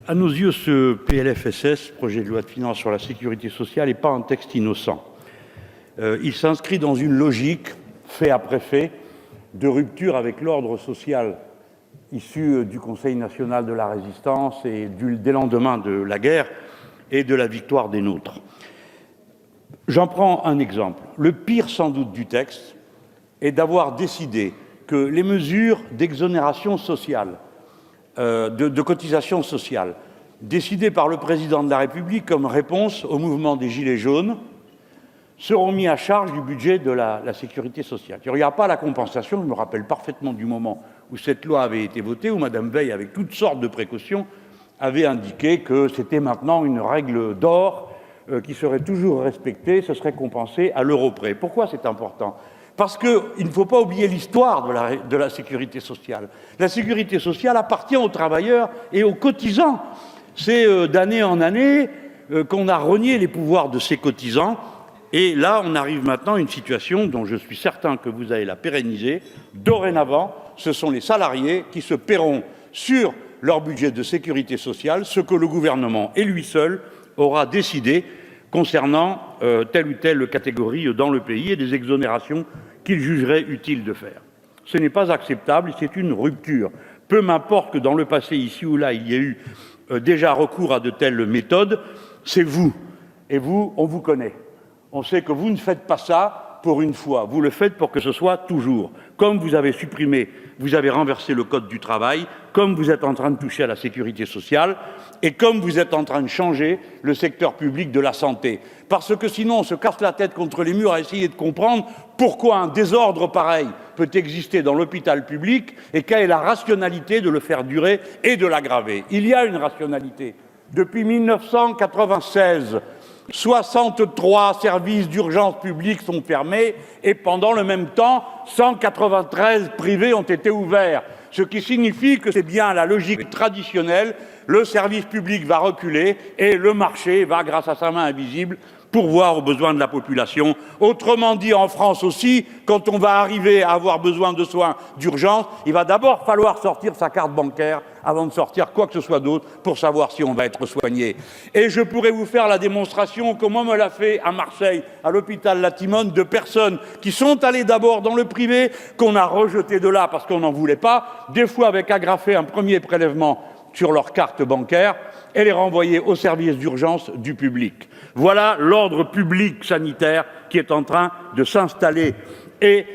À nos yeux, ce PLFSS, projet de loi de finances sur la sécurité sociale, n'est pas un texte innocent. Il s'inscrit dans une logique, fait après fait, de rupture avec l'ordre social issu du Conseil national de la résistance et des lendemains de la guerre et de la victoire des nôtres. J'en prends un exemple. Le pire sans doute du texte est d'avoir décidé que les mesures d'exonération sociale, de cotisation sociale, décidées par le président de la République comme réponse au mouvement des Gilets jaunes, seront mis à charge du budget de la sécurité sociale. Il n'y aura pas la compensation. Je me rappelle parfaitement du moment où cette loi avait été votée, où Mme Veil, avec toutes sortes de précautions, avait indiqué que c'était maintenant une règle d'or qui serait toujours respectée, ce serait compensé à l'euro près. Pourquoi c'est important ? Parce qu'il ne faut pas oublier l'histoire de la sécurité sociale. La sécurité sociale appartient aux travailleurs et aux cotisants. C'est d'année en année qu'on a renié les pouvoirs de ces cotisants. Et là, on arrive maintenant à une situation dont je suis certain que vous allez la pérenniser. Dorénavant, ce sont les salariés qui se paieront sur leur budget de sécurité sociale ce que le gouvernement et lui seul aura décidé concernant telle ou telle catégorie dans le pays et des exonérations qu'il jugerait utile de faire. Ce n'est pas acceptable, c'est une rupture. Peu m'importe que dans le passé, ici ou là, il y ait eu déjà recours à de telles méthodes, c'est vous. Et vous, on vous connaît. On sait que vous ne faites pas ça pour une fois, vous le faites pour que ce soit toujours. Comme vous avez supprimé, vous avez renversé le code du travail, comme vous êtes en train de toucher à la sécurité sociale, et comme vous êtes en train de changer le secteur public de la santé. Parce que sinon, on se casse la tête contre les murs à essayer de comprendre pourquoi un désordre pareil peut exister dans l'hôpital public et quelle est la rationalité de le faire durer et de l'aggraver. Il y a une rationalité. Depuis 1996, 63 services d'urgence publics sont fermés et pendant le même temps, 193 privés ont été ouverts. Ce qui signifie que c'est bien la logique traditionnelle, le service public va reculer et le marché va, grâce à sa main invisible, pourvoir aux besoins de la population. Autrement dit, en France aussi, quand on va arriver à avoir besoin de soins d'urgence, il va d'abord falloir sortir sa carte bancaire avant de sortir quoi que ce soit d'autre pour savoir si on va être soigné. Et je pourrais vous faire la démonstration, comme on me l'a fait à Marseille, à l'hôpital Latimone, de personnes qui sont allées d'abord dans le privé, qu'on a rejeté de là parce qu'on n'en voulait pas, des fois avec agrafé un premier prélèvement sur leur carte bancaire et les renvoyer au service d'urgence du public. Voilà l'ordre public sanitaire qui est en train de s'installer. Et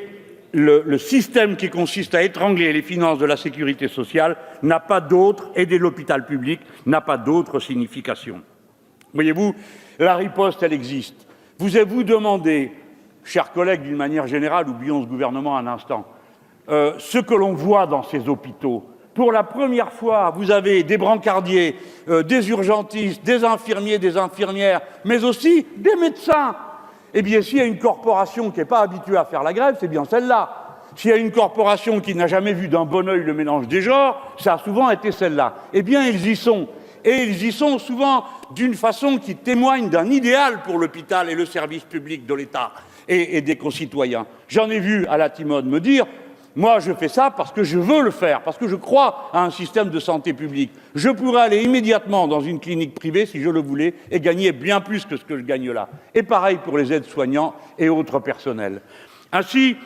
le système qui consiste à étrangler les finances de la sécurité sociale n'a pas d'autre, et de l'hôpital public n'a pas d'autre signification. Voyez-vous, la riposte, elle existe. Vous avez-vous demandé, chers collègues, d'une manière générale, oublions ce gouvernement un instant, ce que l'on voit dans ces hôpitaux. Pour la première fois, vous avez des brancardiers, des urgentistes, des infirmiers, des infirmières, mais aussi des médecins. Eh bien, s'il y a une corporation qui n'est pas habituée à faire la grève, c'est bien celle-là. S'il y a une corporation qui n'a jamais vu d'un bon œil le mélange des genres, ça a souvent été celle-là. Eh bien, ils y sont. Et ils y sont souvent d'une façon qui témoigne d'un idéal pour l'hôpital et le service public de l'État et des concitoyens. J'en ai vu à Latimone me dire « Moi, je fais ça parce que je veux le faire, parce que je crois à un système de santé publique. Je pourrais aller immédiatement dans une clinique privée, si je le voulais, et gagner bien plus que ce que je gagne là. » Et pareil pour les aides-soignants et autres personnels. Ainsi,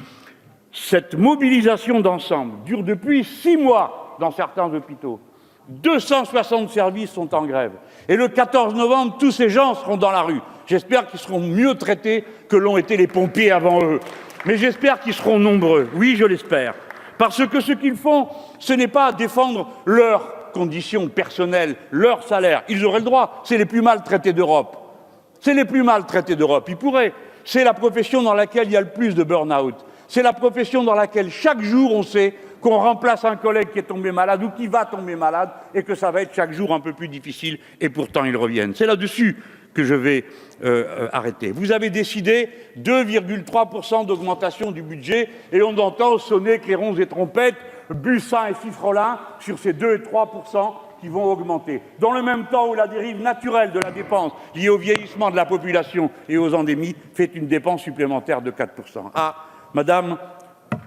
cette mobilisation d'ensemble dure depuis 6 mois dans certains hôpitaux. 260 services sont en grève. Et le 14 novembre, tous ces gens seront dans la rue. J'espère qu'ils seront mieux traités que l'ont été les pompiers avant eux. Mais j'espère qu'ils seront nombreux. Oui, je l'espère. Parce que ce qu'ils font, ce n'est pas défendre leurs conditions personnelles, leur salaire. Ils auraient le droit. C'est les plus mal traités d'Europe. C'est les plus mal traités d'Europe. Ils pourraient. C'est la profession dans laquelle il y a le plus de burn-out. C'est la profession dans laquelle chaque jour on sait qu'on remplace un collègue qui est tombé malade ou qui va tomber malade et que ça va être chaque jour un peu plus difficile et pourtant ils reviennent. C'est là-dessus que je vais arrêter. Vous avez décidé 2,3% d'augmentation du budget et on entend sonner clairons et trompettes, bussins et fifrelins sur ces 2 et 3% qui vont augmenter. Dans le même temps où la dérive naturelle de la dépense liée au vieillissement de la population et aux endémies fait une dépense supplémentaire de 4%. Ah, madame,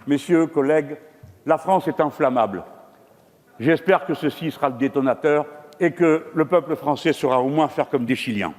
messieurs, collègues, la France est inflammable. J'espère que ceci sera le détonateur et que le peuple français saura au moins faire comme des Chiliens.